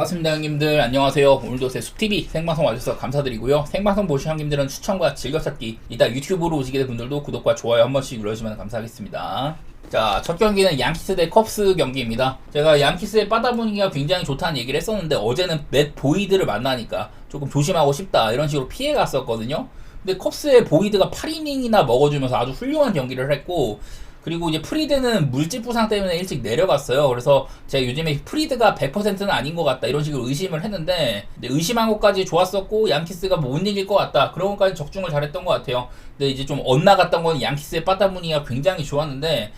반갑습니다 형님들. 안녕하세요. 오늘도 제 숲TV 생방송 와주셔서 감사드리고요. 생방송 보신 형님들은 추천과 즐겨찾기, 이따 유튜브로 오시게 된 분들도 구독과 좋아요 한 번씩 눌러주시면 감사하겠습니다. 자, 첫 경기는 양키스 대 컵스 경기입니다. 제가 양키스의 바다 분위기가 굉장히 좋다는 얘기를 했었는데 어제는 맷 보이드를 만나니까 조금 조심하고 싶다 이런 식으로 피해갔었거든요. 근데 컵스의 보이드가 8이닝이나 먹어주면서 아주 훌륭한 경기를 했고, 그리고 이제 프리드는 물집 부상 때문에 일찍 내려갔어요. 그래서 제가 요즘에 프리드가 100%는 아닌 것 같다 이런 식으로 의심을 했는데, 의심한 것까지 좋았었고 양키스가 못 이길 것 같다 그런 것까지 적중을 잘했던 것 같아요. 근데 이제 좀 엇나갔던 건 양키스의 빠따무늬가 굉장히 좋았는데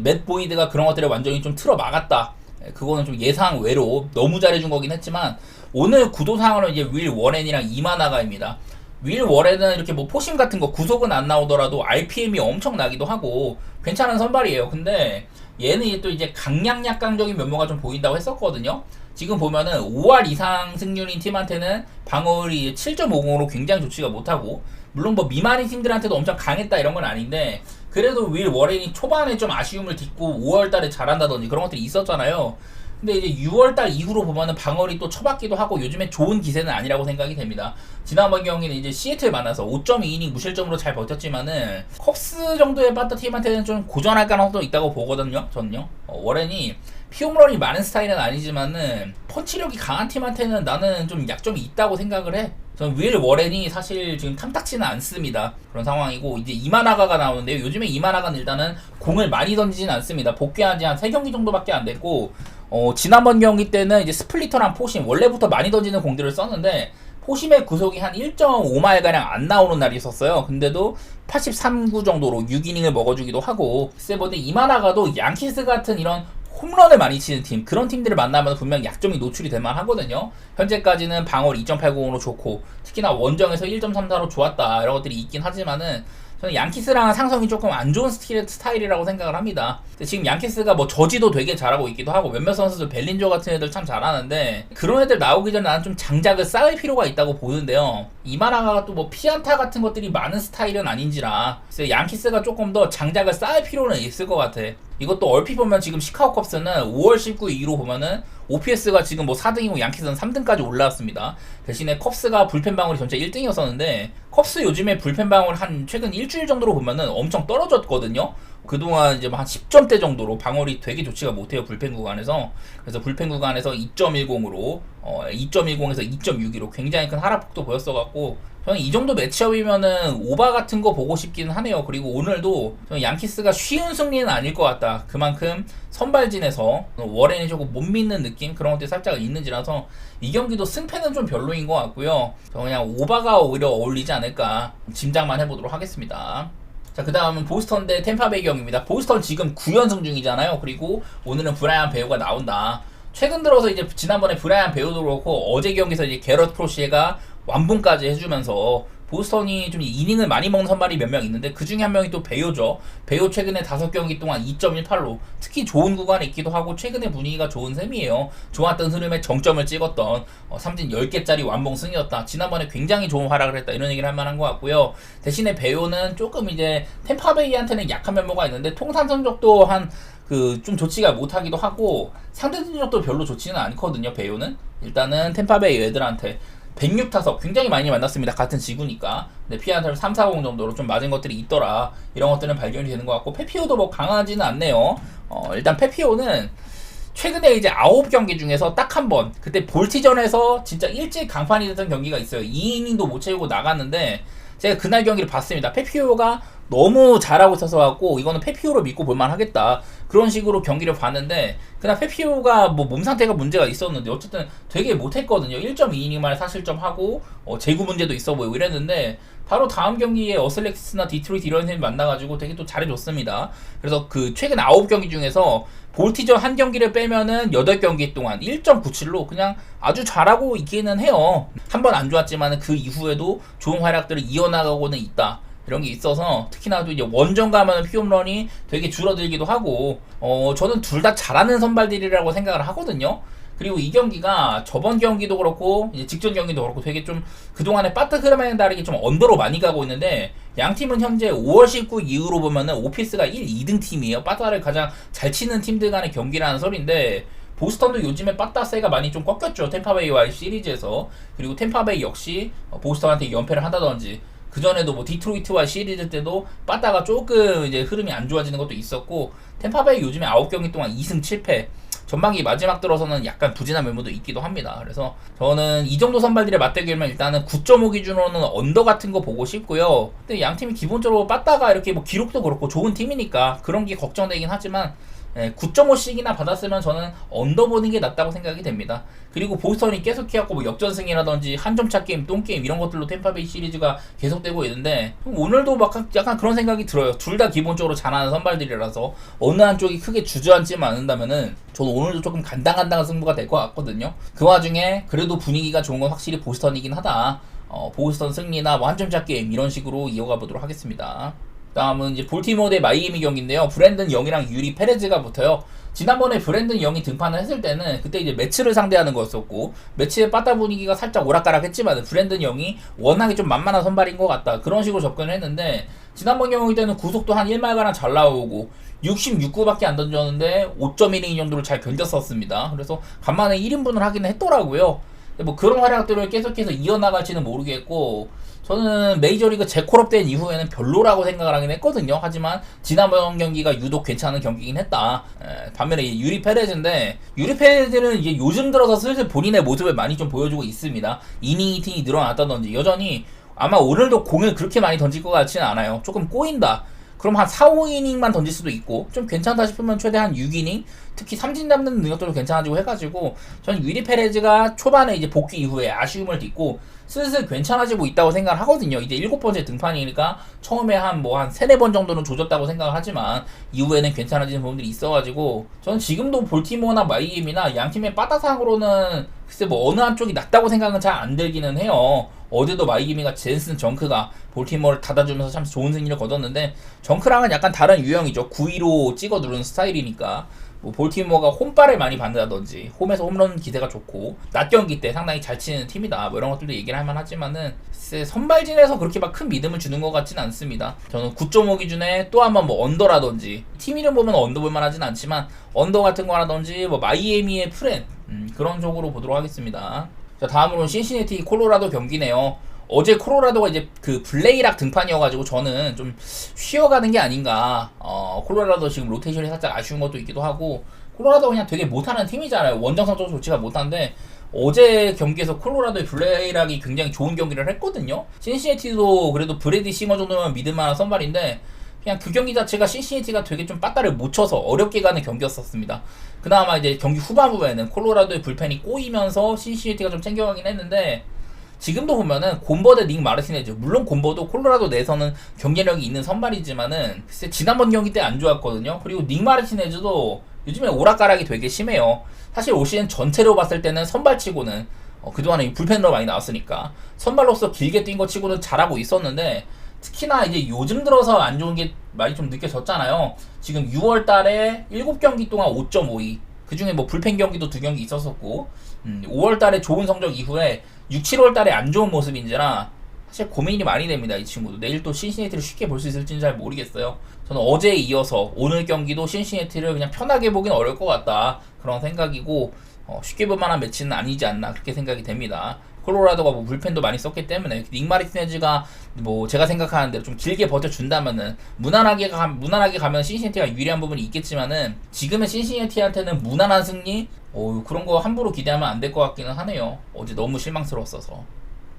맷 보이드가 그런 것들을 완전히 좀 틀어 막았다. 그거는 좀 예상 외로 너무 잘해준 거긴 했지만, 오늘 구도상으로 이제 윌 워렌이랑 이마나가입니다. 윌 워렌은 이렇게 뭐 포심 같은 거 구속은 안 나오더라도 RPM이 엄청 나기도 하고 괜찮은 선발이에요. 근데 얘는 또 이제 강약약강적인 면모가 좀 보인다고 했었거든요. 지금 보면은 5할 이상 승률인 팀한테는 방어율이 7.50으로 굉장히 좋지가 못하고, 물론 뭐 미만인 팀들한테도 엄청 강했다 이런 건 아닌데, 그래도 윌 워렌이 초반에 좀 아쉬움을 딛고 5월달에 잘한다든지 그런 것들이 있었잖아요. 근데 이제 6월달 이후로 보면은 방어율이 또 처박기도 하고 요즘에 좋은 기세는 아니라고 생각이 됩니다. 지난번 경기는 이제 시애틀 만나서 5.2이닝 무실점으로 잘 버텼지만은 컵스 정도의 바타 팀한테는 좀 고전할 가능성도 있다고 보거든요. 저는요. 워렌이 피홈런이 많은 스타일은 아니지만은 펀치력이 강한 팀한테는 나는 좀 약점이 있다고 생각을 해. 저는 윌 워렌이 사실 지금 탐탁치는 않습니다. 그런 상황이고, 이제 이마나가가 나오는데요. 요즘에 이마나가는 일단은 공을 많이 던지진 않습니다. 복귀한 지 한 3경기 정도밖에 안 됐고, 지난번 경기 때는 이제 스플리터랑 포심, 원래부터 많이 던지는 공들을 썼는데 포심의 구속이 한 1.5마일가량 안 나오는 날이 있었어요. 근데도 83구 정도로 6이닝을 먹어주기도 하고, 세번데 이마나가도 양키스 같은 이런 홈런을 많이 치는 팀, 그런 팀들을 만나면 분명 약점이 노출이 될 만하거든요. 현재까지는 방어를 2.80으로 좋고, 특히나 원정에서 1.34로 좋았다 이런 것들이 있긴 하지만은 저는 양키스랑은 상성이 조금 안 좋은 스타일이라고 생각을 합니다. 근데 지금 양키스가 뭐 저지도 되게 잘하고 있기도 하고, 몇몇 선수들 벨린저 같은 애들 참 잘하는데, 그런 애들 나오기 전에 나는 좀 장작을 쌓을 필요가 있다고 보는데요. 이마나가가 또 뭐 피안타 같은 것들이 많은 스타일은 아닌지라, 그래서 양키스가 조금 더 장작을 쌓을 필요는 있을 것 같아. 이것도 얼핏 보면 지금 시카고 컵스는 5월 19일 이후로 보면은 OPS가 지금 뭐 4등이고 양키스는 3등까지 올라왔습니다. 대신에 컵스가 불펜 방울이 전체 1등이었었는데, 컵스 요즘에 불펜 방울 한 최근 일주일 정도로 보면은 엄청 떨어졌거든요. 그동안 이제 한 10점대 정도로 방울이 되게 좋지가 못해요, 불펜 구간에서. 그래서 불펜 구간에서 2.10으로 2.10에서 2.62로 굉장히 큰 하락폭도 보였어갖고, 저는 이 정도 매치업이면은 오바 같은 거 보고 싶기는 하네요. 그리고 오늘도 저는 양키스가 쉬운 승리는 아닐 것 같다. 그만큼 선발진에서 워렌이 조금 못 믿는 느낌, 그런 것들이 살짝 있는지라서 이 경기도 승패는 좀 별로인 것 같고요. 저 그냥 오바가 오히려 어울리지 않을까 짐작만 해보도록 하겠습니다. 자, 그 다음은 보스턴 대 템파베이 경기입니다. 보스턴 지금 9연승 중이잖아요. 그리고 오늘은 브라이언 베오가 나온다. 최근 들어서 이제 지난번에 브라이언 베오도 그렇고 어제 경기에서 이제 게럿 크로시에가 완봉까지 해주면서 보스턴이 좀 이닝을 많이 먹는 선발이 몇 명 있는데, 그 중에 한 명이 또 베오죠. 베오 최근에 5경기 동안 2.18로 특히 좋은 구간에 있기도 하고 최근에 분위기가 좋은 셈이에요. 좋았던 흐름에 정점을 찍었던 삼진 10개짜리 완봉 승이었다. 지난번에 굉장히 좋은 활약을 했다 이런 얘기를 할 만한 것 같고요. 대신에 베오는 조금 이제 템파베이한테는 약한 면모가 있는데 통산 성적도 좀 좋지가 못하기도 하고 상대 전적도 별로 좋지는 않거든요. 베오는 일단은 템파베이 애들한테 106타석 굉장히 많이 만났습니다. 같은 지구니까. 근데 피안타를 3-4공 정도로 좀 맞은 것들이 있더라. 이런 것들은 발견이 되는 것 같고, 페피오도 뭐 강하지는 않네요. 일단 페피오는 최근에 이제 9경기 중에서 딱 한 번, 그때 볼티전에서 진짜 일찍 강판이 됐던 경기가 있어요. 2이닝도 못 채우고 나갔는데 제가 그날 경기를 봤습니다. 페피오가 너무 잘하고 있어서 갖고 이거는 페피오로 믿고 볼만 하겠다 그런 식으로 경기를 봤는데, 그날 페피오가 뭐 몸 상태가 문제가 있었는데 어쨌든 되게 못했거든요. 1.2이닝 만에 4실점하고 제구 문제도 있어 보이고 이랬는데, 바로 다음 경기에 어슬렉스나 디트로이트 이런 팀이 만나가지고 되게 또 잘해줬습니다. 그래서 그 최근 9경기 중에서 볼티전 한 경기를 빼면은 8경기 동안 1.97로 그냥 아주 잘하고 있기는 해요. 한 번 안 좋았지만 그 이후에도 좋은 활약들을 이어나가고는 있다. 이런 게 있어서, 특히나 또 이제 원정 가면 피홈런이 되게 줄어들기도 하고, 저는 둘 다 잘하는 선발들이라고 생각을 하거든요. 그리고 이 경기가 저번 경기도 그렇고 이제 직전 경기도 그렇고 되게 좀 그동안의 빠트 흐름에 다르게 좀 언더로 많이 가고 있는데, 양 팀은 현재 5월 19 이후로 보면은 오피스가 1, 2등 팀이에요. 빠트를 가장 잘 치는 팀들 간의 경기라는 소리인데, 보스턴도 요즘에 빠따세가 많이 좀 꺾였죠. 템파베이와의 시리즈에서. 그리고 템파베이 역시 보스턴한테 연패를 한다든지, 그전에도 뭐 디트로이트와 시리즈 때도 빠따가 조금 이제 흐름이 안 좋아지는 것도 있었고, 템파베이 요즘에 9경기 동안 2승 7패, 전반기 마지막 들어서는 약간 부진한 면모도 있기도 합니다. 그래서 저는 이 정도 선발들의 맞대결면 일단은 9.5 기준으로는 언더 같은 거 보고 싶고요. 근데 양 팀이 기본적으로 빠따가 이렇게 뭐 기록도 그렇고 좋은 팀이니까 그런 게 걱정되긴 하지만, 9.5씩이나 받았으면 저는 언더 보는 게 낫다고 생각이 됩니다. 그리고 보스턴이 계속해갖고 뭐 역전승이라든지 한점차 게임, 똥게임 이런 것들로 템파베이 시리즈가 계속되고 있는데, 오늘도 막 약간 그런 생각이 들어요. 둘 다 기본적으로 잘하는 선발들이라서 어느 한쪽이 크게 주저앉지만 않는다면은 저는 오늘도 조금 간당간당한 승부가 될 것 같거든요. 그 와중에 그래도 분위기가 좋은 건 확실히 보스턴이긴 하다. 보스턴 승리나 뭐 한점차 게임 이런 식으로 이어가 보도록 하겠습니다. 다음은 이제 볼티모어 대 마이애미 경기인데요. 브랜든 영이랑 유리 페레즈가 붙어요. 지난번에 브랜든 영이 등판을 했을 때는 그때 이제 매치를 상대하는 거였었고, 매치의 빠따 분위기가 살짝 오락가락했지만 브랜든 영이 워낙에 좀 만만한 선발인 것 같다, 그런 식으로 접근을 했는데, 지난번 경기 때는 구속도 한 1말가량 잘 나오고 66구밖에 안 던졌는데 5.1이닝 정도를 잘 견뎠었습니다. 그래서 간만에 1인분을 하긴 했더라고요. 뭐 그런 활약들을 계속해서 이어나갈지는 모르겠고, 저는 메이저리그 재콜업된 이후에는 별로라고 생각을 하긴 했거든요. 하지만 지난번 경기가 유독 괜찮은 경기긴 했다. 반면에 유리 페레즈인데, 유리 페레즈는 이제 요즘 들어서 슬슬 본인의 모습을 많이 좀 보여주고 있습니다. 이닝 히팅이 늘어났다든지, 여전히 아마 오늘도 공을 그렇게 많이 던질 것 같지는 않아요. 조금 꼬인다, 그럼 한 4, 5이닝만 던질 수도 있고, 좀 괜찮다 싶으면 최대 한 6이닝, 특히 삼진 잡는 능력도 괜찮아지고 해가지고, 저는 유리 페레즈가 초반에 이제 복귀 이후에 아쉬움을 딛고 슬슬 괜찮아지고 있다고 생각을 하거든요. 이제 7번째 등판이니까 처음에 한 3, 4번 정도는 조졌다고 생각을 하지만 이후에는 괜찮아지는 부분들이 있어가지고, 저는 지금도 볼티모어나 마이애미나 양팀의 빠따상으로는 글쎄 뭐 어느 한쪽이 낫다고 생각은 잘 안 들기는 해요. 어제도 마이애미가 젠슨 정크가 볼티모어를 닫아주면서 참 좋은 승리를 거뒀는데, 정크랑은 약간 다른 유형이죠. 9위로 찍어 누르는 스타일이니까. 뭐 볼티모어가 홈발을 많이 받는다든지, 홈에서 홈런 기세가 좋고 낮 경기 때 상당히 잘 치는 팀이다, 뭐 이런 것들도 얘기를 할 만하지만은, 선발진에서 그렇게 막 큰 믿음을 주는 것 같지는 않습니다. 저는 9.5 기준에 또 한번 뭐 언더라든지, 팀 이름 보면 언더 볼만 하진 않지만 언더 같은 거라든지, 뭐 마이애미의 프렌, 그런 쪽으로 보도록 하겠습니다. 자, 다음으로는 신시내티 콜로라도 경기네요. 어제 콜로라도가 이제 그 블레이락 등판이어가지고 저는 좀 쉬어가는 게 아닌가. 콜로라도 지금 로테이션이 살짝 아쉬운 것도 있기도 하고, 콜로라도 그냥 되게 못하는 팀이잖아요. 원정 성적 좋지가 못한데, 어제 경기에서 콜로라도의 블레이락이 굉장히 좋은 경기를 했거든요. 신시내티도 그래도 브래디 싱어 정도면 믿을만한 선발인데, 그냥 그 경기 자체가 신시내티가 되게 좀 빠따를 못 쳐서 어렵게 가는 경기였었습니다. 그나마 이제 경기 후반부에는 콜로라도의 불펜이 꼬이면서 신시내티가 좀 챙겨가긴 했는데, 지금도 보면은 곰버 대 닉 마르티네즈, 물론 곰버도 콜로라도 내에서는 경쟁력이 있는 선발이지만은 글쎄 지난번 경기 때 안 좋았거든요. 그리고 닉 마르티네즈도 요즘에 오락가락이 되게 심해요. 사실 올 시즌 전체로 봤을 때는 선발치고는 그동안에 불펜으로 많이 나왔으니까 선발로서 길게 뛴 거 치고는 잘하고 있었는데, 특히나 이제 요즘 들어서 안 좋은 게 많이 좀 느껴졌잖아요. 지금 6월 달에 7경기 동안 5.52, 그 중에 뭐 불펜 경기도 2경기 있었었고, 5월 달에 좋은 성적 이후에 6, 7월 달에 안 좋은 모습인지라 사실 고민이 많이 됩니다. 이 친구도 내일 또 신시내티를 쉽게 볼 수 있을지는 잘 모르겠어요. 저는 어제에 이어서 오늘 경기도 신시내티를 그냥 편하게 보긴 어려울 것 같다, 그런 생각이고, 쉽게 볼 만한 매치는 아니지 않나, 그렇게 생각이 됩니다. 콜로라도가 뭐 불펜도 많이 썼기 때문에 닉 마르티네즈가 뭐 제가 생각하는 대로 좀 길게 버텨준다면은 무난하게 가면 신시내티가 유리한 부분이 있겠지만은, 지금의 신시내티한테는 무난한 승리, 그런 거 함부로 기대하면 안 될 것 같기는 하네요. 어제 너무 실망스러웠어서.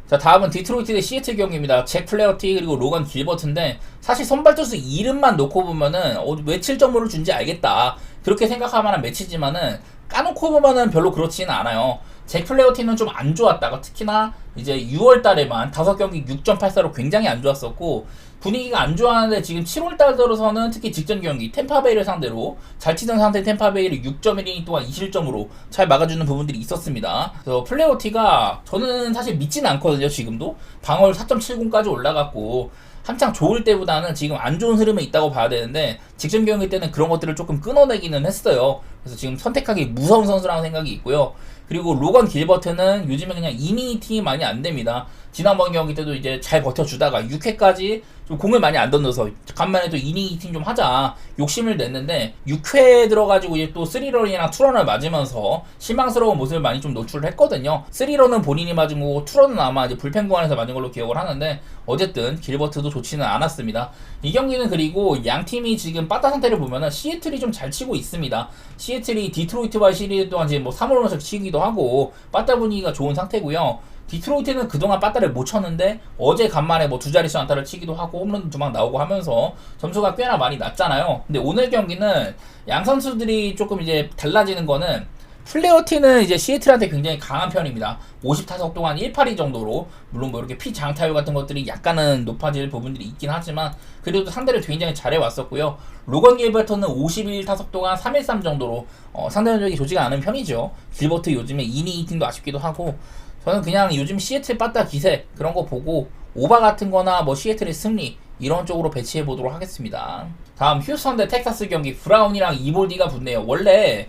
자, 다음은 디트로이트 대 시애틀 경기입니다. 잭 플레어티 그리고 로건 길버트인데, 사실 선발 투수 이름만 놓고 보면은 왜 7.5를 준지 알겠다, 그렇게 생각할 만한 매치지만은 까놓고 보면은 별로 그렇지는 않아요. 잭 플레어티는 좀 안 좋았다가, 특히나 이제 6월 달에만 5경기 6.84로 굉장히 안 좋았었고, 분위기가 안 좋았는데 지금 7월 달 들어서는 특히 직전 경기 템파베이를 상대로 잘 치던 상태 템파베이를 6.1이닝 동안 2실점으로 잘 막아주는 부분들이 있었습니다. 그래서 플레어티가 저는 사실 믿지는 않거든요. 지금도 방어율 4.70까지 올라갔고, 한창 좋을 때보다는 지금 안 좋은 흐름에 있다고 봐야 되는데, 직전 경기 때는 그런 것들을 조금 끊어내기는 했어요. 그래서 지금 선택하기 무서운 선수라는 생각이 있고요. 그리고 로건 길버트는 요즘에 그냥 이닝 팀이 많이 안 됩니다. 지난번 경기 때도 이제 잘 버텨주다가 6회까지 좀 공을 많이 안 던져서 간만에 또 이닝 히팅 좀 하자 욕심을 냈는데 6회 들어가지고 이제 또 3런이랑 2런을 맞으면서 실망스러운 모습을 많이 좀 노출을 했거든요. 3런은 본인이 맞은 거고 2런은 아마 이제 불펜 구간에서 맞은 걸로 기억을 하는데 어쨌든 길버트도 좋지는 않았습니다. 이 경기는 그리고 양 팀이 지금 빠따 상태를 보면은 시애틀이 좀 잘 치고 있습니다. 시애틀이 디트로이트와의 시리즈 동안 이제 뭐 3월 연속 치기도 하고 빠따 분위기가 좋은 상태고요. 디트로이트는 그동안 빠따를 못 쳤는데 어제 간만에 뭐 두 자릿수 안타를 치기도 하고 홈런 두 방 나오고 하면서 점수가 꽤나 많이 났잖아요. 근데 오늘 경기는 양 선수들이 조금 이제 달라지는 거는 플레어티는 이제 시애틀한테 굉장히 강한 편입니다. 50타석 동안 182 정도로 물론 뭐 이렇게 피장타율 같은 것들이 약간은 높아질 부분들이 있긴 하지만 그래도 상대를 굉장히 잘해왔었고요. 로건 길버트는 51타석 동안 313 정도로 상대적이 좋지가 않은 편이죠. 길버트 요즘에 이닝 히팅도 아쉽기도 하고 저는 그냥 요즘 시애틀 빠따 기세 그런 거 보고 오바 같은 거나 뭐 시애틀의 승리 이런 쪽으로 배치해 보도록 하겠습니다. 다음 휴스턴 대 텍사스 경기 브라운이랑 이볼디가 붙네요. 원래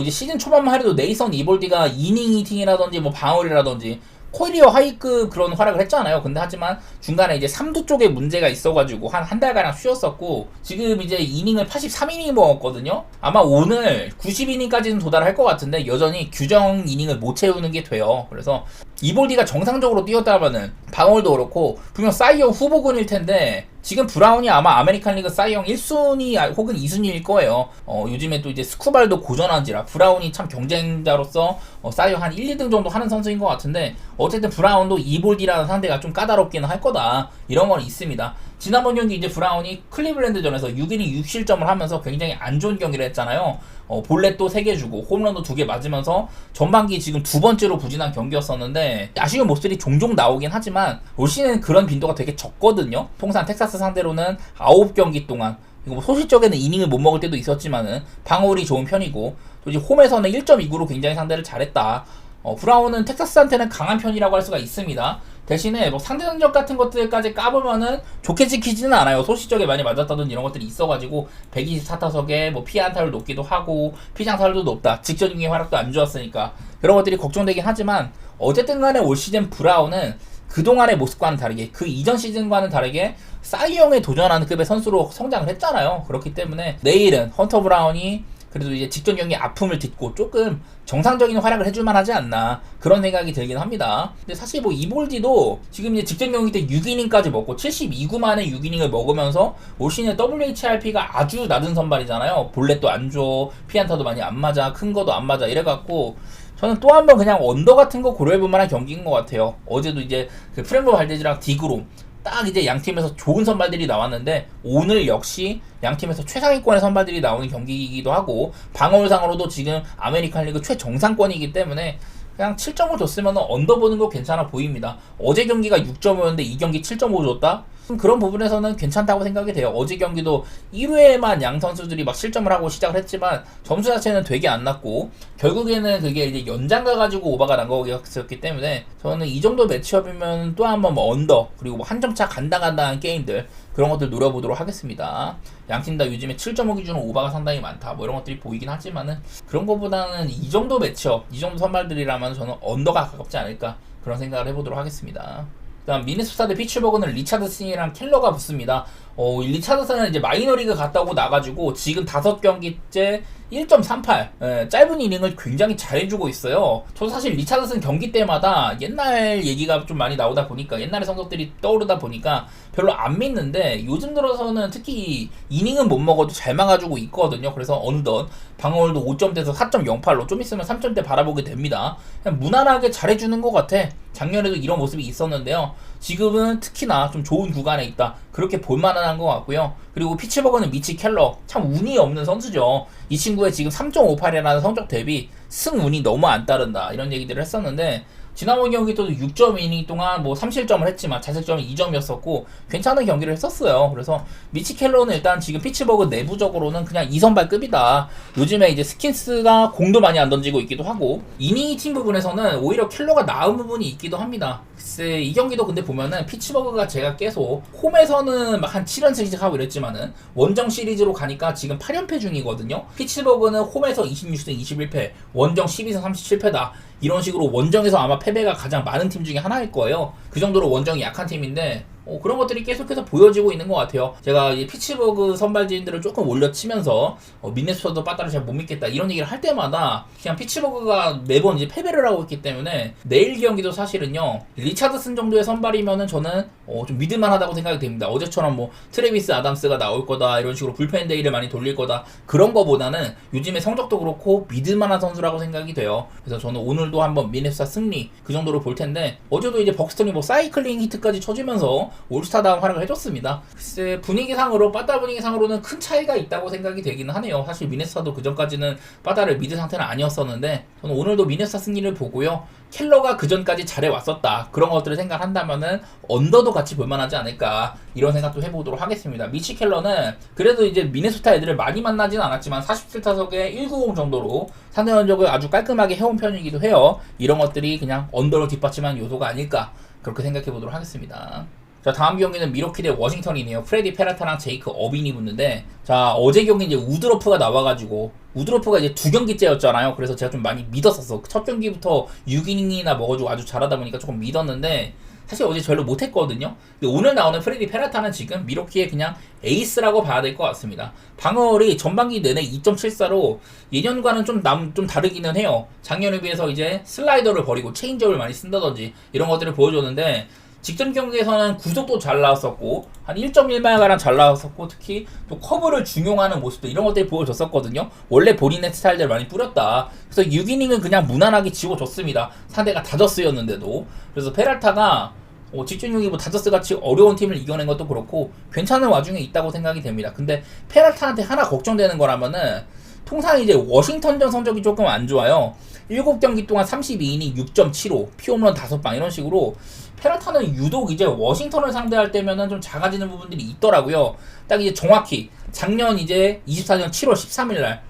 이제 시즌 초반만 해도 네이선 이볼디가 이닝 히팅이라든지 뭐 방어리라든지 코리어 하이급 그런 활약을 했잖아요. 근데 하지만 중간에 이제 3두 쪽에 문제가 있어가지고 한 달가량 쉬었었고 지금 이제 이닝을 83이닝 먹었거든요. 아마 오늘 90이닝까지는 도달할 것 같은데 여전히 규정 이닝을 못 채우는 게 돼요. 그래서 이볼디가 정상적으로 뛰었다면은 방어도 그렇고 분명 사이영 후보군일 텐데 지금 브라운이 아마 아메리칸 리그 사이영 1순위 혹은 2순위일 거예요. 요즘에 또 이제 스쿠발도 고전한지라 브라운이 참 경쟁자로서 사이영 한 1, 2등 정도 하는 선수인 것 같은데 어쨌든 브라운도 이볼디라는 상대가 좀 까다롭기는 할 거다. 이런 건 있습니다. 지난번 경기 이제 브라운이 클리블랜드전에서 6이닝 6실점을 하면서 굉장히 안 좋은 경기를 했잖아요. 볼넷도 3개 주고 홈런도 2개 맞으면서 전반기 지금 두 번째로 부진한 경기였었는데 아쉬운 모습들이 종종 나오긴 하지만 올 시즌은 그런 빈도가 되게 적거든요. 통상 텍사스 상대로는 9경기 동안 이거 뭐 소실적에는 이닝을 못 먹을 때도 있었지만은 방어율이 좋은 편이고 또 이제 홈에서는 1.29로 굉장히 상대를 잘했다. 브라운은 텍사스한테는 강한 편이라고 할 수가 있습니다. 대신에 뭐 상대 성적 같은 것들까지 까보면은 좋게 지키지는 않아요. 소시적에 많이 맞았다든 이런 것들이 있어가지고 124타석에 뭐 피안타율 높기도 하고 피장타율도 높다. 직전적인 활약도 안 좋았으니까 그런 것들이 걱정되긴 하지만 어쨌든 간에 올 시즌 브라운은 그동안의 모습과는 다르게 그 이전 시즌과는 다르게 사이영에 도전하는 급의 선수로 성장을 했잖아요. 그렇기 때문에 내일은 헌터 브라운이 그래도 이제 직전 경기 아픔을 딛고 조금 정상적인 활약을 해줄만 하지 않나 그런 생각이 들긴 합니다. 근데 사실 뭐 이볼디도 지금 이제 직전 경기 때 6이닝까지 먹고 72구 만에 6이닝을 먹으면서 올 시즌 WHRP가 아주 낮은 선발이잖아요. 볼넷도 안 줘, 피안타도 많이 안 맞아, 큰 거도 안 맞아 이래갖고 저는 또 한 번 그냥 언더 같은 거 고려해볼 만한 경기인 것 같아요. 어제도 이제 그 프랭거 발데즈랑 디그롬 딱 이제 양팀에서 좋은 선발들이 나왔는데 오늘 역시 양팀에서 최상위권의 선발들이 나오는 경기이기도 하고 방어율상으로도 지금 아메리칸 리그 최정상권이기 때문에 그냥 7점을 줬으면 언더 보는 거 괜찮아 보입니다. 어제 경기가 6.5였는데 이 경기 7.5 줬다? 그런 부분에서는 괜찮다고 생각이 돼요. 어제 경기도 1회에만 양 선수들이 막 실점을 하고 시작을 했지만 점수 자체는 되게 안 났고 결국에는 그게 이제 연장 가가지고 오바가 난 거였기 때문에 저는 이 정도 매치업이면 또 한번 뭐 언더 그리고 뭐 한 점 차 간당간당한 게임들 그런 것들 노려보도록 하겠습니다. 양팀 다 요즘에 7.5 기준으로 오바가 상당히 많다 뭐 이런 것들이 보이긴 하지만은 그런 것보다는 이 정도 매치업 이 정도 선발들이라면 저는 언더가 가깝지 않을까 그런 생각을 해보도록 하겠습니다. 다음 미네소타 대 피츠버그는 리차드슨이랑 켈러가 붙습니다. 리차드슨은 이제 마이너리그 갔다 오고 나가지고 지금 5경기째 1.38 짧은 이닝을 굉장히 잘해주고 있어요. 저도 사실 리차드슨 경기 때마다 옛날 얘기가 좀 많이 나오다 보니까 옛날의 성적들이 떠오르다 보니까 별로 안 믿는데 요즘 들어서는 특히 이닝은 못 먹어도 잘 막아주고 있거든요. 그래서 어느덧 방어율도 5점대에서 4.08로 좀 있으면 3점대 바라보게 됩니다. 그냥 무난하게 잘해주는 것 같아. 작년에도 이런 모습이 있었는데요. 지금은 특히나 좀 좋은 구간에 있다. 그렇게 볼만한 것 같고요. 그리고 피츠버그는 미치 켈러 참 운이 없는 선수죠. 이 친구의 지금 3.58이라는 성적 대비 승운이 너무 안 따른다 이런 얘기들을 했었는데 지난번 경기 또 6.2이닝 동안 뭐 3실점을 했지만 자책점은 2점이었었고 괜찮은 경기를 했었어요. 그래서 미치 켈러는 일단 지금 피츠버그 내부적으로는 그냥 2선발급이다. 요즘에 이제 스킨스가 공도 많이 안 던지고 있기도 하고 이닝 팀 부분에서는 오히려 켈러가 나은 부분이 있기도 합니다. 글쎄 이 경기도 근데 보면은 피츠버그가 제가 계속 홈에서는 막 한 7연승씩 하고 이랬지만은 원정 시리즈로 가니까 지금 8연패 중이거든요. 피츠버그는 홈에서 26승 21패 원정 12승 37패다. 이런 식으로 원정에서 아마 패배가 가장 많은 팀 중에 하나일 거예요. 그 정도로 원정이 약한 팀인데 그런 것들이 계속해서 보여지고 있는 것 같아요. 제가 이 피츠버그 선발진들을 조금 올려치면서 미네소타도 빠따를 잘 못 믿겠다 이런 얘기를 할 때마다 그냥 피츠버그가 매번 이제 패배를 하고 있기 때문에 내일 경기도 사실은요 리차드슨 정도의 선발이면은 저는 좀 믿을만하다고 생각이 됩니다. 어제처럼 뭐 트래비스 아담스가 나올 거다 이런 식으로 불펜 데이를 많이 돌릴 거다 그런 거보다는 요즘에 성적도 그렇고 믿을만한 선수라고 생각이 돼요. 그래서 저는 오늘도 한번 미네소타 승리 그 정도로 볼 텐데 어제도 이제 벅스턴이 뭐 사이클링 히트까지 쳐주면서 올스타다운 활약을 해줬습니다. 글쎄 분위기상으로 빠따 분위기상으로는 큰 차이가 있다고 생각이 되기는 하네요. 사실 미네소타도 그전까지는 빠따를 미드 상태는 아니었었는데 저는 오늘도 미네소타 승리를 보고요. 켈러가 그전까지 잘해왔었다 그런 것들을 생각한다면은 언더도 같이 볼만하지 않을까 이런 생각도 해보도록 하겠습니다. 미치 켈러는 그래도 이제 미네소타 애들을 많이 만나진 않았지만 47타석에 190 정도로 상대 전적을 아주 깔끔하게 해온 편이기도 해요. 이런 것들이 그냥 언더로 뒷받침한 요소가 아닐까 그렇게 생각해보도록 하겠습니다. 자 다음 경기는 미러키 대 워싱턴이네요. 프레디 페라타랑 제이크 어빈이 붙는데 자 어제 경기 이제 우드러프가 나와가지고 우드러프가 이제 2경기째였잖아요. 그래서 제가 좀 많이 믿었었어. 첫 경기부터 6이닝이나 먹어주고 아주 잘하다 보니까 조금 믿었는데 사실 어제 별로 못했거든요. 근데 오늘 나오는 프레디 페라타는 지금 미러키의 그냥 에이스라고 봐야 될 것 같습니다. 방어율이 전반기 내내 2.74로 예년과는 좀 다르기는 해요. 작년에 비해서 이제 슬라이더를 버리고 체인지업을 많이 쓴다든지 이런 것들을 보여줬는데 직전 경기에서는 구속도 잘 나왔었고 한 1.1마일가량 잘 나왔었고 특히 또 커브를 중용하는 모습도 이런 것들이 보여줬었거든요. 원래 본인의 스타일대로 많이 뿌렸다. 그래서 6이닝은 그냥 무난하게 지고줬습니다. 상대가 다저스였는데도. 그래서 페랄타가 직전용이 뭐 다저스같이 어려운 팀을 이겨낸 것도 그렇고 괜찮은 와중에 있다고 생각이 됩니다. 근데 페랄타한테 하나 걱정되는 거라면은 통상 이제 워싱턴전 성적이 조금 안 좋아요. 7경기 동안 32이닝 6.75 피홈런 5방 이런 식으로 페라타는 유독 이제 워싱턴을 상대할 때면은 좀 작아지는 부분들이 있더라고요. 딱 이제 정확히 작년 이제 24년 7월 13일날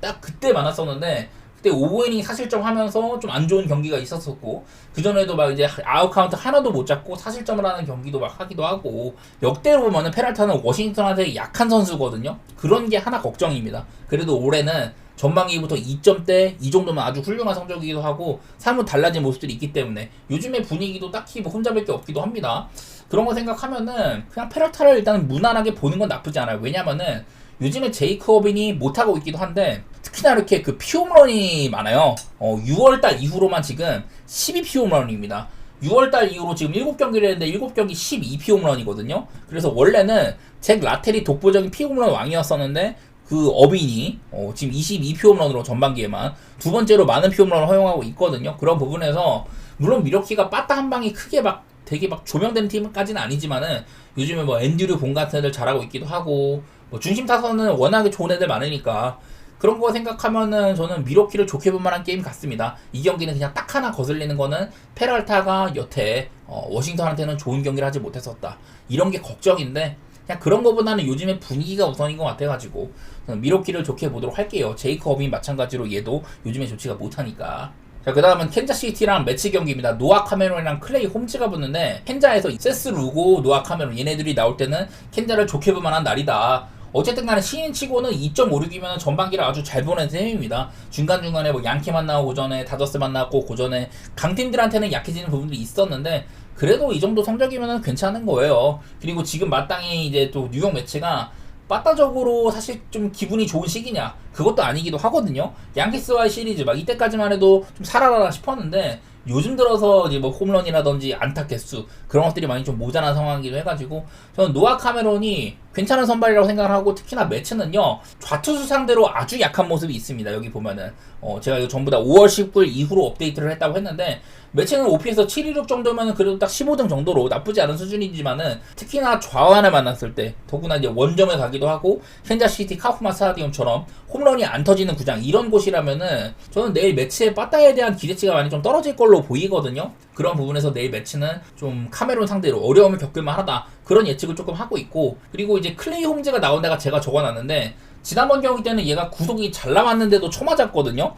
딱 그때 많았었는데 그때 5이닝 사실점 하면서 좀 안 좋은 경기가 있었었고 그전에도 막 이제 아웃카운트 하나도 못 잡고 사실점을 하는 경기도 막 하기도 하고 역대로 보면은 페랄타는 워싱턴한테 약한 선수거든요. 그런 게 하나 걱정입니다. 그래도 올해는 전반기부터 2점대 이 정도면 아주 훌륭한 성적이기도 하고 사뭇 달라진 모습들이 있기 때문에 요즘의 분위기도 딱히 뭐 혼자밖에 없기도 합니다. 그런 거 생각하면은 그냥 페랄타를 일단 무난하게 보는 건 나쁘지 않아요. 왜냐면은 요즘에 제이크 어빈이 못하고 있기도 한데 특히나 이렇게 그 피홈런이 많아요. 6월달 이후로만 지금 12피홈런입니다. 6월달 이후로 지금 7경기를 했는데 7경기 12피홈런이거든요. 그래서 원래는 잭 라텔이 독보적인 피홈런 왕이었었는데 그 어빈이 지금 22피홈런으로 전반기에만 두 번째로 많은 피홈런을 허용하고 있거든요. 그런 부분에서 물론 미러키가 빠따 한 방이 크게 막 되게 막 조명되는 팀까지는 아니지만은 요즘에 뭐 앤드류 본 같은 애들 잘하고 있기도 하고 뭐 중심 타선은 워낙에 좋은 애들 많으니까 그런 거 생각하면은 저는 미러키를 좋게 볼 만한 게임 같습니다. 이 경기는 그냥 딱 하나 거슬리는 거는 페랄타가 여태 워싱턴한테는 좋은 경기를 하지 못했었다. 이런 게 걱정인데 그냥 그런 거보다는 요즘에 분위기가 우선인 것 같아가지고 미러키를 좋게 보도록 할게요. 제이크 어빈 마찬가지로 얘도 요즘에 좋지가 못하니까. 자, 그 다음은 캔자시티랑 매치 경기입니다. 노아 카메론이랑 클레이 홈즈가 붙는데 캔자에서 세스 루고 노아 카메론 얘네들이 나올 때는 캔자를 좋게 볼 만한 날이다. 어쨌든 간에 신인치고는 2.56이면 전반기를 아주 잘 보낸 셈입니다. 중간중간에 뭐 양키 만나고 고전에 다저스 만나고 고전에 강팀들한테는 약해지는 부분들이 있었는데 그래도 이 정도 성적이면 괜찮은 거예요. 그리고 지금 마땅히 이제 또 뉴욕 매치가 빠따적으로 사실 좀 기분이 좋은 시기냐 그것도 아니기도 하거든요. 양키스와의 시리즈 막 이때까지만 해도 좀 살아나나 싶었는데 요즘 들어서 이제 뭐 홈런이라든지 안타 개수 그런 것들이 많이 좀 모자란 상황이기도 해가지고 저는 노아 카메론이 괜찮은 선발이라고 생각을 하고 특히나 매치는요 좌투수 상대로 아주 약한 모습이 있습니다. 여기 보면은 제가 이거 전부 다 5월 19일 이후로 업데이트를 했다고 했는데 매치는 OPS 716 정도면은 그래도 딱 15등 정도로 나쁘지 않은 수준이지만은 특히나 좌완을 만났을 때 더구나 이제 원정을 가기도 하고 캔자시티 카우프만 스타디움처럼 홈런이 안 터지는 구장 이런 곳이라면은 저는 내일 매치의 빠따에 대한 기대치가 많이 좀 떨어질 걸로 보이거든요. 그런 부분에서 내일 매치는 좀 카메론 상대로 어려움을 겪을만 하다 그런 예측을 조금 하고 있고 그리고 이제 클레이 홈즈가 나온 데가 제가 적어놨는데 지난번 경기 때는 얘가 구속이 잘 나왔는데도 초맞았거든요.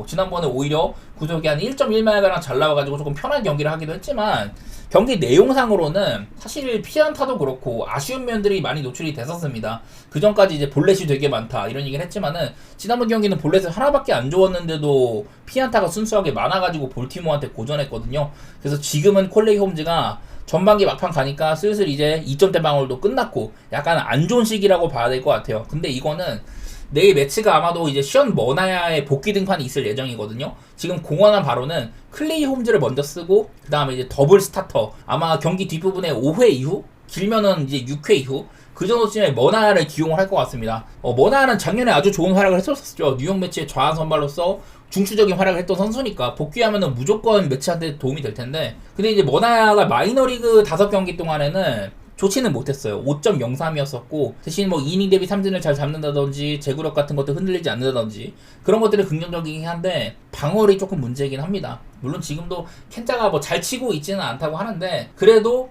지난번에 오히려 구속이 한 1.1마일가량 잘 나와가지고 조금 편한 경기를 하기도 했지만 경기 내용상으로는 사실 피안타도 그렇고 아쉬운 면들이 많이 노출이 됐었습니다. 그 전까지 이제 볼넷이 되게 많다 이런 얘기를 했지만은 지난번 경기는 볼넷을 하나밖에 안 주었는데도 피안타가 순수하게 많아가지고 볼티모어한테 고전했거든요. 그래서 지금은 콜레이 홈즈가 전반기 막판 가니까 슬슬 이제 2점대 방울도 끝났고 약간 안 좋은 시기라고 봐야 될 것 같아요. 근데 이거는 내일 매치가 아마도 이제 션 머나야의 복귀 등판이 있을 예정이거든요. 지금 공언한 바로는 클레이 홈즈를 먼저 쓰고 그 다음에 이제 더블 스타터 아마 경기 뒷부분에 5회 이후 길면은 이제 6회 이후 그 정도쯤에 머나야를 기용을 할 것 같습니다. 머나야는 작년에 아주 좋은 활약을 했었죠. 뉴욕 매치의 좌완 선발로서 중추적인 활약을 했던 선수니까 복귀하면은 무조건 매치한테 도움이 될 텐데, 근데 이제 머나야가 마이너리그 5경기 동안에는 좋지는 못했어요. 5.03이었었고 대신 뭐 이닝 대비 삼진을 잘 잡는다든지 제구력 같은 것도 흔들리지 않는다든지 그런 것들이 긍정적이긴 한데 방어력이 조금 문제이긴 합니다. 물론 지금도 켄자가 뭐 잘 치고 있지는 않다고 하는데 그래도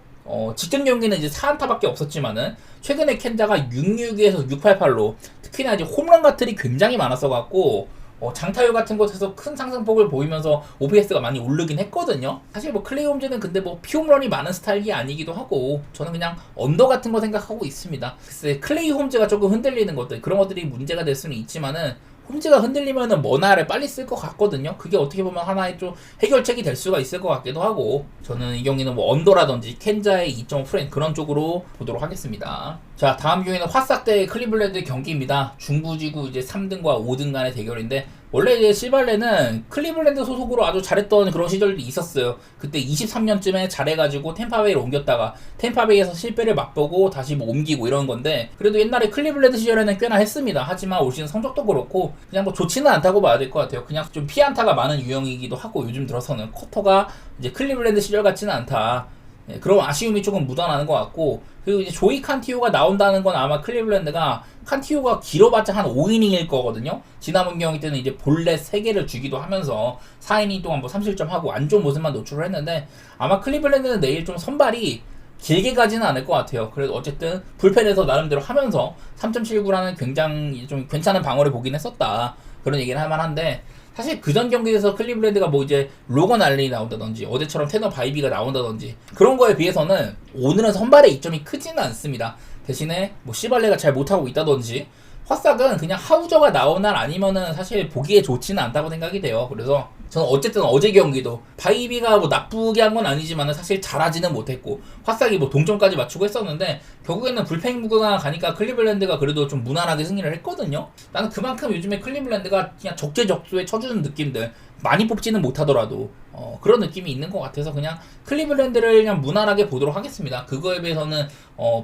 직전 경기는 이제 4안타밖에 없었지만은 최근에 켄자가 662에서 688로 특히나 이제 홈런 가틀이 굉장히 많았어 갖고 장타율 같은 곳에서 큰 상승폭을 보이면서 OPS가 많이 오르긴 했거든요. 사실 뭐 클레이 홈즈는 근데 뭐 피홈런이 많은 스타일이 아니기도 하고 저는 그냥 언더 같은 거 생각하고 있습니다. 글쎄 클레이 홈즈가 조금 흔들리는 것들 그런 것들이 문제가 될 수는 있지만은 홈즈가 흔들리면은 머나를 빨리 쓸 것 같거든요. 그게 어떻게 보면 하나의 좀 해결책이 될 수가 있을 것 같기도 하고 저는 이 경기는 뭐 언더라든지 켄자의 2.5 프레임 그런 쪽으로 보도록 하겠습니다. 자, 다음 경기는 화싹 대 클리블랜드 경기입니다. 중부지구 이제 3등과 5등 간의 대결인데 원래 이제 실발레는 클리블랜드 소속으로 아주 잘했던 그런 시절이 있었어요. 그때 23년쯤에 잘해가지고 템파베이로 옮겼다가 템파베이에서 실패를 맛보고 다시 뭐 옮기고 이런 건데 그래도 옛날에 클리블랜드 시절에는 꽤나 했습니다. 하지만 올 시즌 성적도 그렇고 그냥 뭐 좋지는 않다고 봐야 될 것 같아요. 그냥 좀 피안타가 많은 유형이기도 하고 요즘 들어서는 커터가 이제 클리블랜드 시절 같지는 않다. 그런 아쉬움이 조금 묻어나는 것 같고 그리고 이제 조이 칸티오가 나온다는 건 아마 클리블랜드가 칸티오가 길어봤자 한 5이닝일 거거든요. 지난번 경기 때는 이제 볼넷 3개를 주기도 하면서 4이닝 동안 뭐 3실점하고 안 좋은 모습만 노출을 했는데 아마 클리블랜드는 내일 좀 선발이 길게 가지는 않을 것 같아요. 그래도 어쨌든 불펜에서 나름대로 하면서 3.79라는 굉장히 좀 괜찮은 방어를 보긴 했었다. 그런 얘기는 할 만한데 사실 그전 경기에서 클리블랜드가 뭐 이제 로건 알렌이 나온다든지 어제처럼 테너 바이비가 나온다든지 그런 거에 비해서는 오늘은 선발의 이점이 크지는 않습니다. 대신에 뭐 시발레가 잘 못하고 있다든지 화싹은 그냥 하우저가 나온 날 아니면은 사실 보기에 좋지는 않다고 생각이 돼요. 그래서 저는 어쨌든 어제 경기도 바이비가 뭐 나쁘게 한 건 아니지만은 사실 잘하지는 못했고 화싹이 뭐 동점까지 맞추고 했었는데 결국에는 불펜 무구가 가니까 클리블랜드가 그래도 좀 무난하게 승리를 했거든요. 나는 그만큼 요즘에 클리블랜드가 그냥 적재적소에 쳐주는 느낌들 많이 뽑지는 못하더라도 그런 느낌이 있는 것 같아서 그냥 클리블랜드를 그냥 무난하게 보도록 하겠습니다. 그거에 비해서는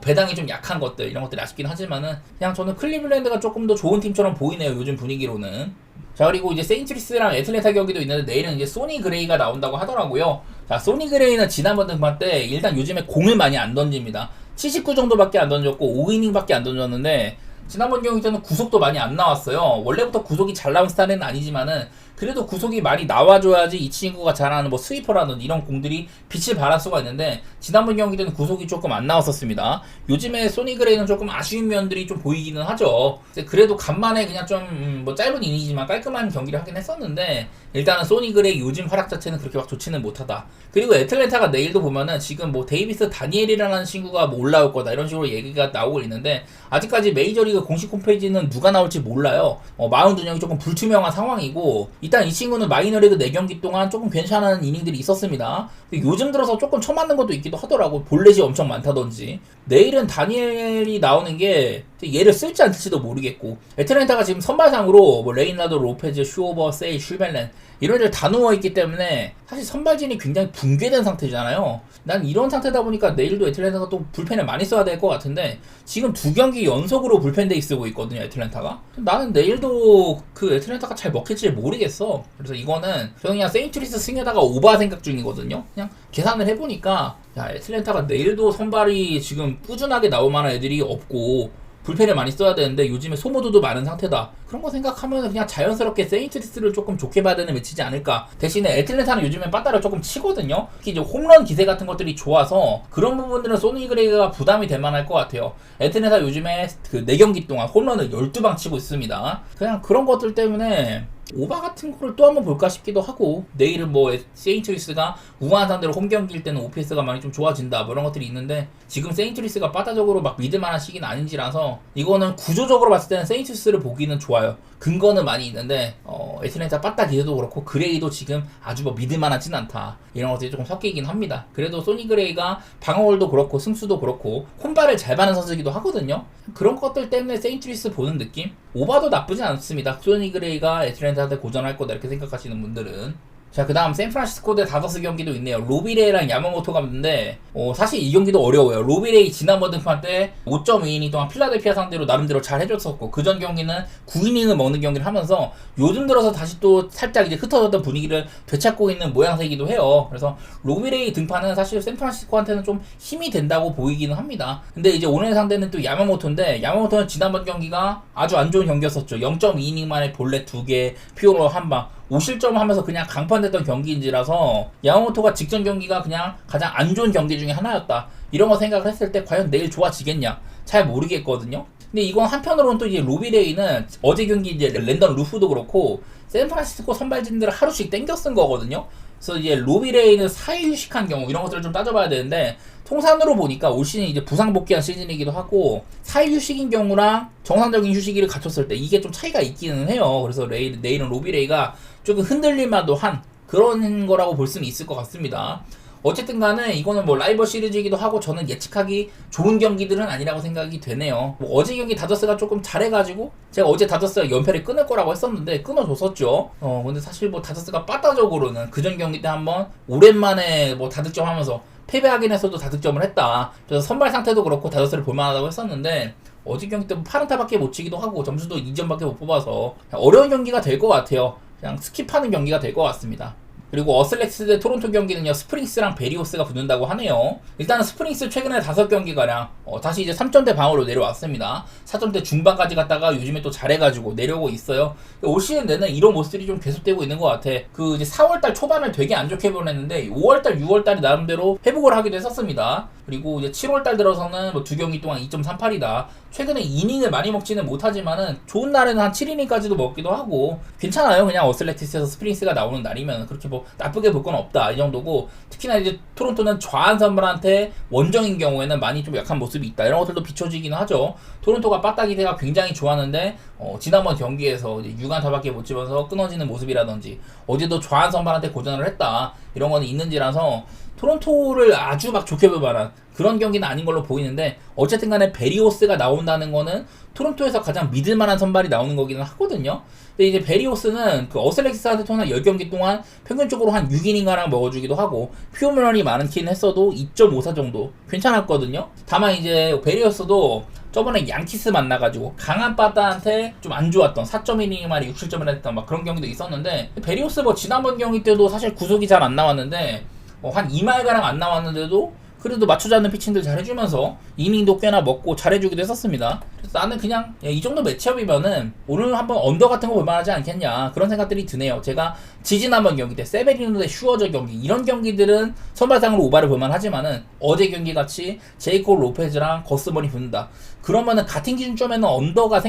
배당이 좀 약한 것들 이런 것들이 아쉽긴 하지만은 그냥 저는 클리블랜드가 조금 더 좋은 팀처럼 보이네요. 요즘 분위기로는. 자, 그리고 이제 세인트리스랑 애틀랜타 경기도 있는데 내일은 이제 소니 그레이가 나온다고 하더라고요. 자, 소니 그레이는 지난번 등판 때 일단 요즘에 공을 많이 안 던집니다. 79 정도밖에 안 던졌고 5이닝밖에 안 던졌는데 지난번 경기 때는 구속도 많이 안 나왔어요. 원래부터 구속이 잘 나온 스타일은 아니지만은 그래도 구속이 많이 나와줘야지 이 친구가 잘하는 뭐 스위퍼라는 이런 공들이 빛을 발할 수가 있는데 지난번 경기 때는 구속이 조금 안 나왔었습니다. 요즘에 소니 그레이는 조금 아쉬운 면들이 좀 보이기는 하죠. 그래도 간만에 그냥 좀 뭐 짧은 이닝이지만 깔끔한 경기를 하긴 했었는데 일단은 소니 그레이 요즘 활약 자체는 그렇게 막 좋지는 못하다. 그리고 애틀랜타가 내일도 보면은 지금 뭐 데이비스 다니엘이라는 친구가 뭐 올라올 거다 이런 식으로 얘기가 나오고 있는데 아직까지 메이저리그 공식 홈페이지는 누가 나올지 몰라요. 마운드 운영이 조금 불투명한 상황이고 일단 이 친구는 마이너리그 4경기 동안 조금 괜찮은 이닝들이 있었습니다. 요즘 들어서 조금 쳐맞는 것도 있기도 하더라고. 볼넷이 엄청 많다든지. 내일은 다니엘이 나오는 게 얘를 쓸지 안 쓸지도 모르겠고 애틀랜타가 지금 선발상으로 뭐 레이나도, 로페즈, 슈오버, 세이, 슈벨렌 이런 애들 다 누워있기 때문에 사실 선발진이 굉장히 붕괴된 상태잖아요. 난 이런 상태다 보니까 내일도 애틀랜타가 또 불펜을 많이 써야 될 것 같은데 지금 2경기 연속으로 불펜 데이 쓰고 있거든요. 애틀랜타가. 나는 내일도 그 애틀랜타가 잘 먹힐지 모르겠어. 그래서 이거는 저는 그냥 세인트리스 승에다가 오바 생각 중이거든요. 그냥 계산을 해보니까 야 애틀랜타가 내일도 선발이 지금 꾸준하게 나올 만한 애들이 없고 불펜을 많이 써야 되는데 요즘에 소모도도 많은 상태다. 그런 거 생각하면 그냥 자연스럽게 세인트리스를 조금 좋게 봐야 되는 매치지 않을까. 대신에 애틀랜타는 요즘에 빠따를 조금 치거든요. 특히 이제 홈런 기세 같은 것들이 좋아서 그런 부분들은 소니 그레이가 부담이 될 만할 것 같아요. 애틀랜타 요즘에 그 4경기 동안 홈런을 12방 치고 있습니다. 그냥 그런 것들 때문에 오바 같은 거를 또 한번 볼까 싶기도 하고, 내일은 뭐 세인트루이스가 우한 상대로 홈 경기일 때는 OPS가 많이 좀 좋아진다 뭐 이런 것들이 있는데, 지금 세인트루이스가 바다적으로 막 믿을 만한 시기는 아닌지라서 이거는 구조적으로 봤을 때는 세인트루이스를 보기는 좋아요. 근거는 많이 있는데 애틀랜타 빠따 기세도 그렇고 그레이도 지금 아주 뭐 믿을 만하진 않다, 이런 것들이 조금 섞이긴 합니다. 그래도 소니 그레이가 방어홀도 그렇고 승수도 그렇고 콤바를 잘 받는 선수이기도 하거든요. 그런 것들 때문에 세인트루이스 보는 느낌? 오바도 나쁘진 않습니다. 소니 그레이가 애틀랜타한테 고전할 거다 이렇게 생각하시는 분들은. 자, 그 다음 샌프란시스코 대 다저스 경기도 있네요. 로비레이랑 야마모토가 붙는데 사실 이 경기도 어려워요. 로비레이 지난번 등판 때 5.2이닝 동안 필라델피아 상대로 나름대로 잘 해줬었고, 그전 경기는 9이닝을 먹는 경기를 하면서 요즘 들어서 다시 또 살짝 이제 흩어졌던 분위기를 되찾고 있는 모양새이기도 해요. 그래서 로비레이 등판은 사실 샌프란시스코한테는 좀 힘이 된다고 보이기는 합니다. 근데 이제 오늘 상대는 또 야마모토인데, 야마모토는 지난번 경기가 아주 안 좋은 경기였었죠. 0.2이닝 만에 볼넷 2개, 피오로 1방 5실점 하면서 그냥 강판됐던 경기인지라서 야마모토가 직전 경기가 그냥 가장 안 좋은 경기 중에 하나였다, 이런 거 생각을 했을 때 과연 내일 좋아지겠냐 잘 모르겠거든요. 근데 이건 한편으로는 또 이제 로비레이는 어제 경기 이제 랜던 루프도 그렇고 샌프란시스코 선발진들을 하루씩 땡겨 쓴 거거든요. 그래서 이제 로비레이는 4일 휴식한 경우 이런 것들을 좀 따져봐야 되는데, 통산으로 보니까 올 시즌 이제 부상 복귀한 시즌이기도 하고 4일 휴식인 경우랑 정상적인 휴식일을 갖췄을 때 이게 좀 차이가 있기는 해요. 그래서 내일은 로비레이가 조금 흔들릴만도 한 그런 거라고 볼 수는 있을 것 같습니다. 어쨌든 간에 이거는 뭐 라이벌 시리즈이기도 하고 저는 예측하기 좋은 경기들은 아니라고 생각이 되네요. 뭐 어제 경기 다저스가 조금 잘해가지고 제가 어제 다저스가 연패를 끊을 거라고 했었는데 끊어줬었죠. 근데 사실 뭐 다저스가 빠따적으로는 그전 경기 때 한번 오랜만에 뭐 다득점 하면서 패배하긴 했어도 다득점을 했다. 그래서 선발 상태도 그렇고 다저스를 볼만하다고 했었는데 어제 경기 때 8안타밖에 못 치기도 하고 점수도 2점밖에 못 뽑아서 어려운 경기가 될 것 같아요. 그냥 스킵하는 경기가 될 것 같습니다. 그리고 어슬렉스 대 토론토 경기는요, 스프링스랑 베리오스가 붙는다고 하네요. 일단은 스프링스 최근에 5경기가량 다시 이제 3점대 방어로 내려왔습니다. 4점대 중반까지 갔다가 요즘에 또 잘해가지고 내려오고 있어요. 올 시즌 내내 이런 모습들이 좀 계속되고 있는 것 같아. 그 이제 4월달 초반을 되게 안 좋게 보냈는데 5월달, 6월달이 나름대로 회복을 하기도 했었습니다. 그리고 이제 7월달 들어서는 뭐 2경기 동안 2.38이다. 최근에 이닝을 많이 먹지는 못하지만은 좋은 날에는 한 7이닝까지도 먹기도 하고 괜찮아요. 그냥 어슬렉티스에서 스프링스가 나오는 날이면 그렇게 뭐 나쁘게 볼 건 없다, 이 정도고, 특히나 이제 토론토는 좌한 선발한테 원정인 경우에는 많이 좀 약한 모습이 있다, 이런 것들도 비춰지기는 하죠. 토론토가 빠따기대가 굉장히 좋았는데 지난번 경기에서 이제 6안타밖에 못 집어서 끊어지는 모습이라든지 어제도 좌한 선발한테 고전을 했다, 이런 거는 있는지라서 토론토를 아주 막 좋게 볼 만한 그런 경기는 아닌 걸로 보이는데, 어쨌든 간에 베리오스가 나온다는 거는 토론토에서 가장 믿을 만한 선발이 나오는 거기는 하거든요. 근데 이제 베리오스는 그 어슬렉스한테 통한 10경기 동안 평균적으로 한 6이닝가량 먹어주기도 하고 피홈런이 많긴 했어도 2.54 정도 괜찮았거든요. 다만 이제 베리오스도 저번에 양키스 만나가지고 강한 빠따한테 좀 안 좋았던 4.1이닝 만에 6실점을 했던 막 그런 경기도 있었는데, 베리오스 뭐 지난번 경기 때도 사실 구속이 잘 안 나왔는데 한 2마일가량 안 나왔는데도 그래도 맞추지 않는 피칭들 잘 해주면서 이닝도 꽤나 먹고 잘해주기도 했었습니다. 그래서 나는 그냥 이 정도 매치업이면은 오늘 한번 언더 같은 거 볼만하지 않겠냐, 그런 생각들이 드네요. 제가 지지난번 경기 때 세베리노 대 슈어저 경기, 이런 경기들은 선발상으로 오바를 볼만하지만은 어제 경기 같이 제이콥 로페즈랑 거스번이 붙는다, 그러면은 같은 기준점에는 언더가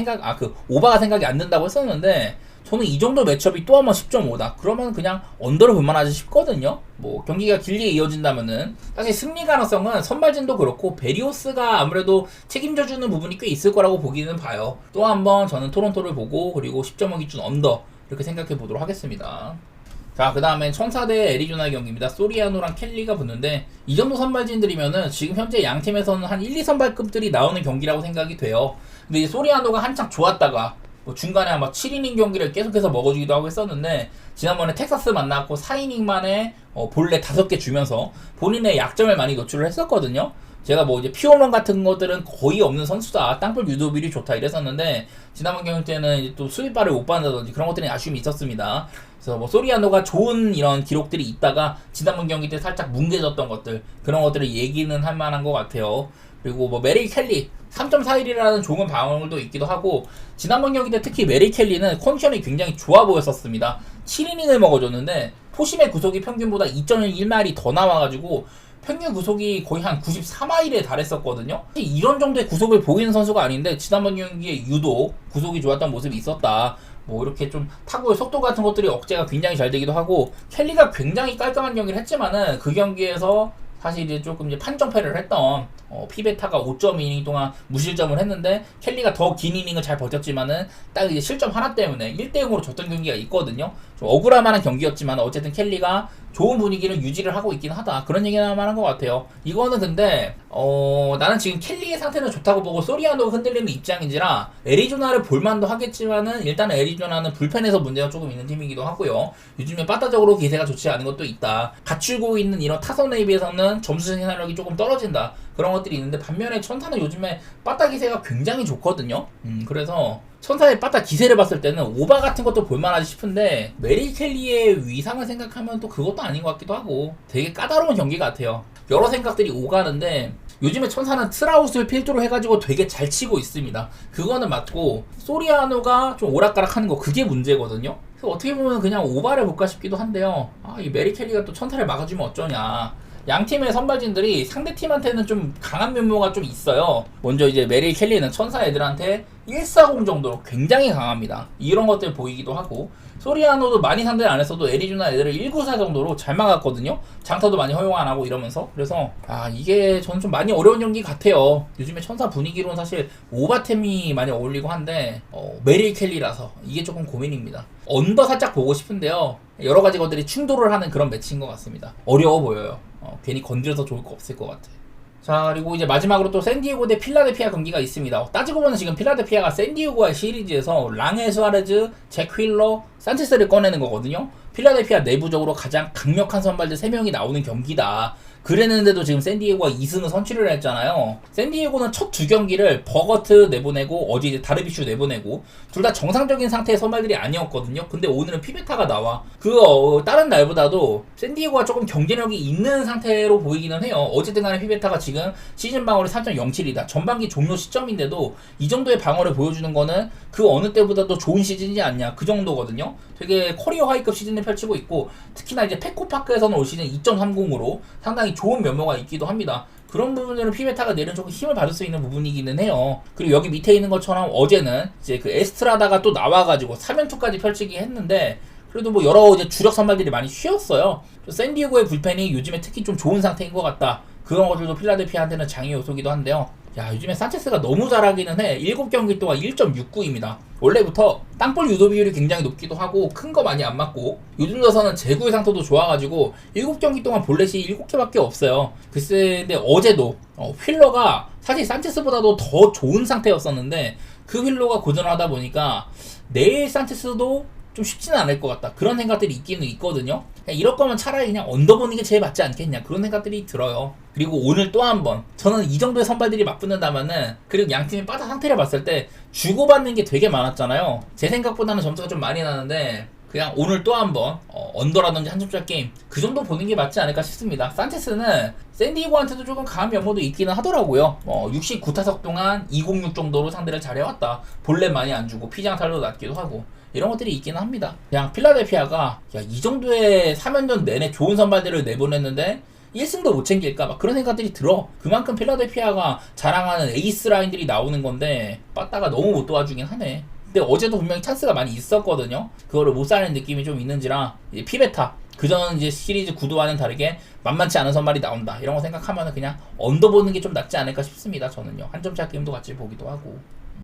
오바가 생각이 안 든다고 했었는데, 저는 이 정도 매치업이 또 한번 10.5다 그러면 그냥 언더를 볼만하지 싶거든요. 뭐 경기가 길게 이어진다면은 사실 승리 가능성은 선발진도 그렇고 베리오스가 아무래도 책임져주는 부분이 꽤 있을 거라고 보기는 봐요. 또 한번 저는 토론토를 보고 그리고 10.5 기준 언더 이렇게 생각해 보도록 하겠습니다. 자, 그 다음에 천사 대 애리조나 경기입니다. 소리아노랑 켈리가 붙는데, 이 정도 선발진들이면은 지금 현재 양 팀에서는 한 1, 2선발급들이 나오는 경기라고 생각이 돼요. 근데 이제 소리아노가 한창 좋았다가 뭐 중간에 아마 7이닝 경기를 계속해서 먹어주기도 하고 했었는데, 지난번에 텍사스 만났고 4이닝 만에 볼넷 5개 주면서 본인의 약점을 많이 노출을 했었거든요. 제가 뭐 이제 피홈런 같은 것들은 거의 없는 선수다, 땅볼 유도율이 좋다 이랬었는데, 지난번 경기 때는 이제 또 수비발을 못 받는다든지 그런 것들이 아쉬움이 있었습니다. 그래서 뭐 소리아노가 좋은 이런 기록들이 있다가 지난번 경기 때 살짝 뭉개졌던 것들, 그런 것들을 얘기는 할 만한 것 같아요. 그리고 뭐 메리 켈리 3.41이라는 좋은 방어도 있기도 하고, 지난번 경기 때 특히 메리 켈리는 컨디션이 굉장히 좋아 보였었습니다. 7이닝을 먹어줬는데 포심의 구속이 평균보다 2.1마일이 더 나와가지고 평균 구속이 거의 한 94마일에 달했었거든요. 이런 정도의 구속을 보이는 선수가 아닌데 지난번 경기에 유독 구속이 좋았던 모습이 있었다, 뭐 이렇게 좀 타구의 속도 같은 것들이 억제가 굉장히 잘 되기도 하고, 켈리가 굉장히 깔끔한 경기를 했지만은 그 경기에서 사실 이제 조금 이제 판정패를 했던 피베타가 5.2이닝 동안 무실점을 했는데, 켈리가 더 긴 이닝을 잘 버텼지만은 딱 이제 실점 하나 때문에 1대0으로 졌던 경기가 있거든요. 좀 억울할 만한 경기였지만 어쨌든 켈리가 좋은 분위기를 유지를 하고 있긴 하다, 그런 얘기나 말한 것 같아요. 이거는 근데 나는 지금 켈리의 상태는 좋다고 보고 소리아노가 흔들리는 입장인지라 애리조나를 볼만도 하겠지만은, 일단은 애리조나는 불펜에서 문제가 조금 있는 팀이기도 하고요. 요즘에 빠따적으로 기세가 좋지 않은 것도 있다. 갖추고 있는 이런 타선에 비해서는 점수 생산력이 조금 떨어진다, 그런 것들이 있는데, 반면에 천사는 요즘에 빠따 기세가 굉장히 좋거든요. 그래서 천사의 빠따 기세를 봤을 때는 오바 같은 것도 볼만하지 싶은데, 메리 켈리의 위상을 생각하면 또 그것도 아닌 것 같기도 하고, 되게 까다로운 경기 같아요. 여러 생각들이 오가는데, 요즘에 천사는 트라우스를 필두로 해가지고 되게 잘 치고 있습니다. 그거는 맞고, 소리아노가 좀 오락가락하는 거, 그게 문제거든요. 그래서 어떻게 보면 그냥 오바를 볼까 싶기도 한데요. 이 메리 켈리가 또 천사를 막아주면 어쩌냐. 양 팀의 선발진들이 상대 팀한테는 좀 강한 면모가 좀 있어요. 먼저 이제 메리 켈리는 천사 애들한테 140 정도로 굉장히 강합니다. 이런 것들 보이기도 하고, 소리아노도 많이 상대를 안 했어도 애리조나 애들을 194 정도로 잘 막았거든요. 장타도 많이 허용 안 하고 이러면서. 그래서 이게 저는 좀 많이 어려운 경기 같아요. 요즘에 천사 분위기로는 사실 오바템이 많이 어울리고 한데, 메리 켈리라서 이게 조금 고민입니다. 언더 살짝 보고 싶은데요, 여러 가지 것들이 충돌을 하는 그런 매치인 것 같습니다. 어려워 보여요. 괜히 건드려서 좋을 거 없을 것 같아. 자, 그리고 이제 마지막으로 또 샌디에고 대 필라델피아 경기가 있습니다. 따지고 보면 지금 필라델피아가 샌디에고와의 시리즈에서 랑엘 수아레즈, 잭 휠러, 산체스를 꺼내는 거거든요. 필라델피아 내부적으로 가장 강력한 선발들 3명이 나오는 경기다. 그랬는데도 지금 샌디에고가 2승을 선취를 했잖아요. 샌디에고는 첫 2경기를 버거트 내보내고 어제 이제 다르비슈 내보내고, 둘 다 정상적인 상태의 선발들이 아니었거든요. 근데 오늘은 피베타가 나와. 다른 날보다도 샌디에고가 조금 경쟁력이 있는 상태로 보이기는 해요. 어쨌든 간에 피베타가 지금 시즌 방어율이 3.07이다. 전반기 종료 시점인데도 이 정도의 방어를 보여주는 거는 그 어느 때보다도 좋은 시즌이지 않냐, 그 정도거든요. 되게 커리어 하이급 시즌을 펼치고 있고, 특히나 이제 페코파크에서는 올 시즌 2.30으로 상당히 좋은 면모가 있기도 합니다. 그런 부분들은 피베타가 내년 조금 힘을 받을 수 있는 부분이기는 해요. 그리고 여기 밑에 있는 것처럼 어제는 이제 그 에스트라다가 또 나와가지고 3연투까지 펼치기 했는데, 그래도 뭐 여러 이제 주력 선발들이 많이 쉬었어요. 샌디에고의 불펜이 요즘에 특히 좀 좋은 상태인 것 같다. 그런 것들도 필라델피아한테는 장애 요소기도 한데요. 요즘에 산체스가 너무 잘하기는 해. 7경기 동안 1.69입니다. 원래부터 땅볼 유도 비율이 굉장히 높기도 하고, 큰 거 많이 안 맞고, 요즘 들어서는 제구의 상태도 좋아가지고 7경기 동안 볼넷이 7개밖에 없어요. 글쎄, 근데 어제도 휠러가 사실 산체스보다도 더 좋은 상태였었는데, 그 휠러가 고전을 하다 보니까 내일 산체스도 좀 쉽지는 않을 것 같다, 그런 생각들이 있기는 있거든요. 이럴 거면 차라리 그냥 언더보는 게 제일 맞지 않겠냐, 그런 생각들이 들어요. 그리고 오늘 또 한 번, 저는 이 정도의 선발들이 맞붙는다면은, 그리고 양팀의 빠다 상태를 봤을 때 주고받는 게 되게 많았잖아요. 제 생각보다는 점수가 좀 많이 나는데, 그냥 오늘 또 한 번 언더라든지 한 점짜리 게임, 그 정도 보는 게 맞지 않을까 싶습니다. 산체스는 샌디에고한테도 조금 강한 면모도 있기는 하더라고요. 69타석 동안 206 정도로 상대를 잘해왔다. 볼넷 많이 안 주고 피장타율도 낮기도 하고, 이런 것들이 있기는 합니다. 그냥 필라델피아가 이 정도의 3연전 내내 좋은 선발들을 내보냈는데 1승도 못 챙길까, 막 그런 생각들이 들어. 그만큼 필라델피아가 자랑하는 에이스 라인들이 나오는 건데, 빠따가 너무 못 도와주긴 하네. 근데 어제도 분명히 찬스가 많이 있었거든요. 그거를 못 살리는 느낌이 좀 있는지라, 이제 피베타, 그전 이제 시리즈 구도와는 다르게 만만치 않은 선발이 나온다, 이런 거 생각하면 그냥 언더 보는 게 좀 낫지 않을까 싶습니다. 저는요. 한 점차 게임도 같이 보기도 하고.